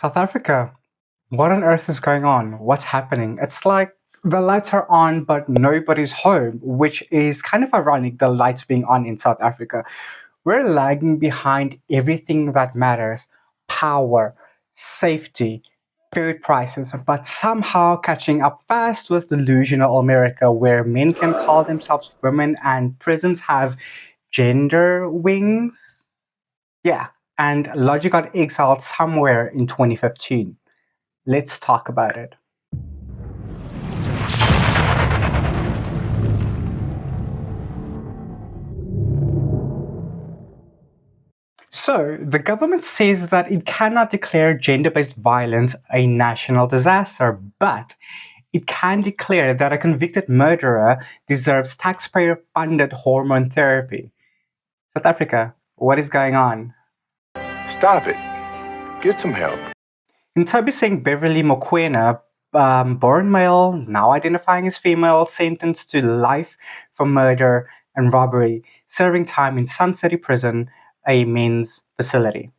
South Africa, what on earth is going on? What's happening? It's like the lights are on, but nobody's home, which is kind of ironic, the lights being on in South Africa. We're lagging behind everything that matters: power, safety, food prices, but somehow catching up fast with delusional America, where men can call themselves women and prisons have gender wings. Yeah, and Logic got exiled somewhere in 2015. Let's talk about it. So, the government says that it cannot declare gender based violence a national disaster, but it can declare that a convicted murderer deserves taxpayer funded hormone therapy. South Africa, what is going on? Stop it. Get some help. Intabiseng Beverly Mokoena, born male, now identifying as female, sentenced to life for murder and robbery, serving time in Sun City Prison, a men's facility.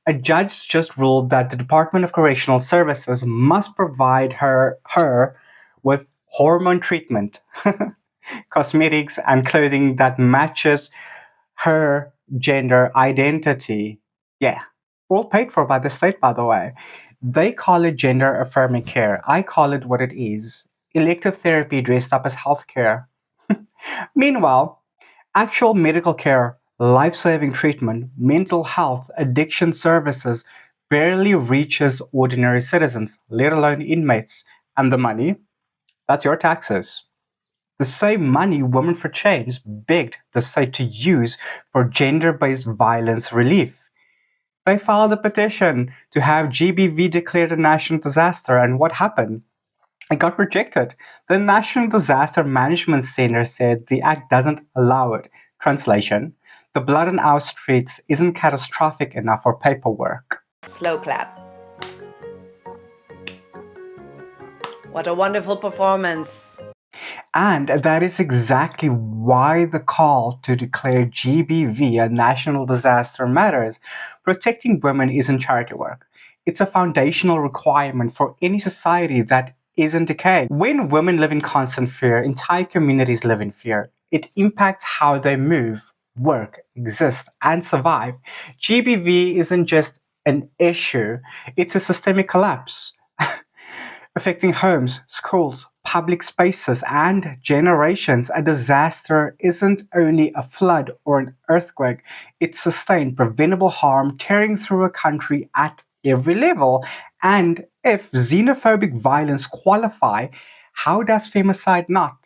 A judge just ruled that the Department of Correctional Services must provide her with hormone treatment, cosmetics, and clothing that matches her gender identity. Yeah, all paid for by the state, by the way. They call it gender affirming care. I call it what it is: elective therapy dressed up as healthcare. Meanwhile, actual medical care, life saving treatment, mental health, addiction services barely reaches ordinary citizens, let alone inmates. And the money? That's your taxes. The same money Women for Change begged the state to use for gender based violence relief. They filed a petition to have GBV declared a national disaster, and what happened? It got rejected. The National Disaster Management Center said the act doesn't allow it. Translation: the blood on our streets isn't catastrophic enough for paperwork. Slow clap. What a wonderful performance. And that is exactly why the call to declare GBV a national disaster matters. Protecting women isn't charity work. It's a foundational requirement for any society that isn't decaying. When women live in constant fear, entire communities live in fear. It impacts how they move, work, exist, and survive. GBV isn't just an issue, it's a systemic collapse affecting homes, schools, public spaces, and generations. A disaster isn't only a flood or an earthquake, it's sustained, preventable harm tearing through a country at every level. And if xenophobic violence qualify, how does femicide not?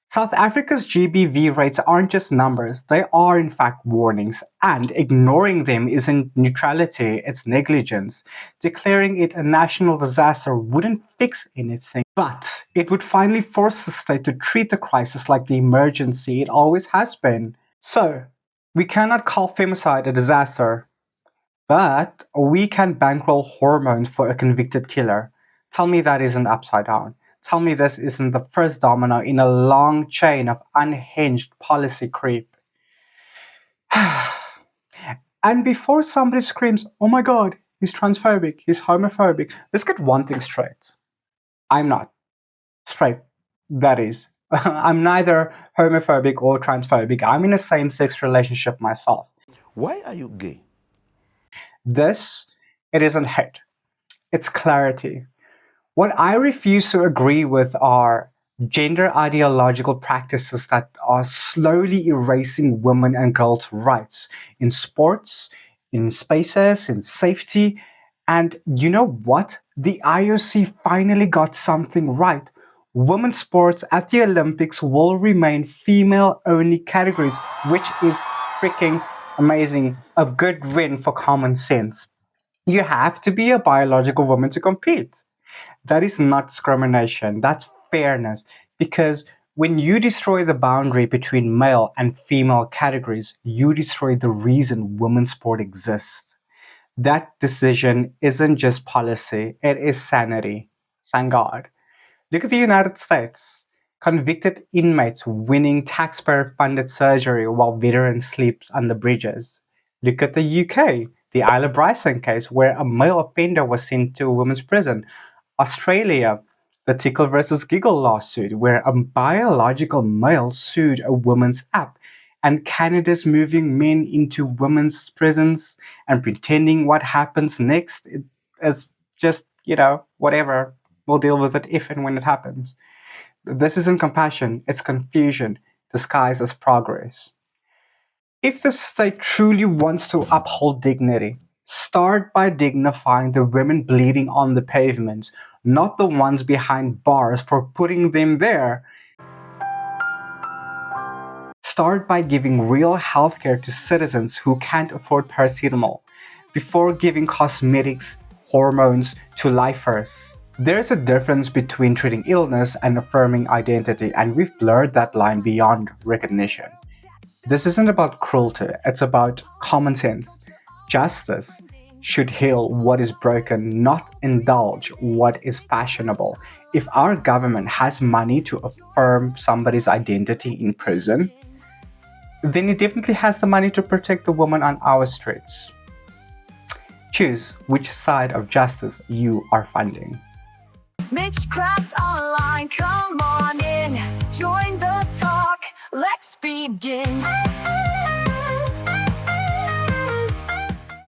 South Africa's GBV rates aren't just numbers, they are in fact warnings, and ignoring them isn't neutrality, it's negligence. Declaring it a national disaster wouldn't fix anything, but it would finally force the state to treat the crisis like the emergency it always has been. So, we cannot call femicide a disaster, but we can bankroll hormones for a convicted killer. Tell me that isn't upside down. Tell me this isn't the first domino in a long chain of unhinged policy creep. And before somebody screams, oh my god, he's transphobic, he's homophobic, let's get one thing straight. I'm not. Straight. That is. I'm neither homophobic or transphobic. I'm in a same sex relationship myself. Why are you gay? It isn't hate. It's clarity. What I refuse to agree with are gender ideological practices that are slowly erasing women and girls' rights in sports, in spaces, in safety. And you know what? The IOC finally got something right. Women's sports at the Olympics will remain female-only categories, which is freaking amazing. A good win for common sense. You have to be a biological woman to compete. That is not discrimination, that's fairness. Because when you destroy the boundary between male and female categories, you destroy the reason women's sport exists. That decision isn't just policy, it is sanity. Thank God. Look at the United States. Convicted inmates winning taxpayer funded surgery while veterans sleep under bridges. Look at the UK. The Isla Bryson case, where a male offender was sent to a women's prison. Australia, the Tickle versus Giggle lawsuit, where a biological male sued a woman's app. And Canada's moving men into women's prisons and pretending what happens next is just, whatever. We'll deal with it if and when it happens. This isn't compassion, it's confusion disguised as progress. If the state truly wants to uphold dignity, start by dignifying the women bleeding on the pavements, not the ones behind bars for putting them there. Start by giving real healthcare to citizens who can't afford paracetamol, before giving cosmetics, hormones to lifers. There's a difference between treating illness and affirming identity, and we've blurred that line beyond recognition. This isn't about cruelty, it's about common sense. Justice should heal what is broken, not indulge what is fashionable. If our government has money to affirm somebody's identity in prison, then it definitely has the money to protect the woman on our streets. Choose which side of justice you are funding. Mitchcraft Online, come on in.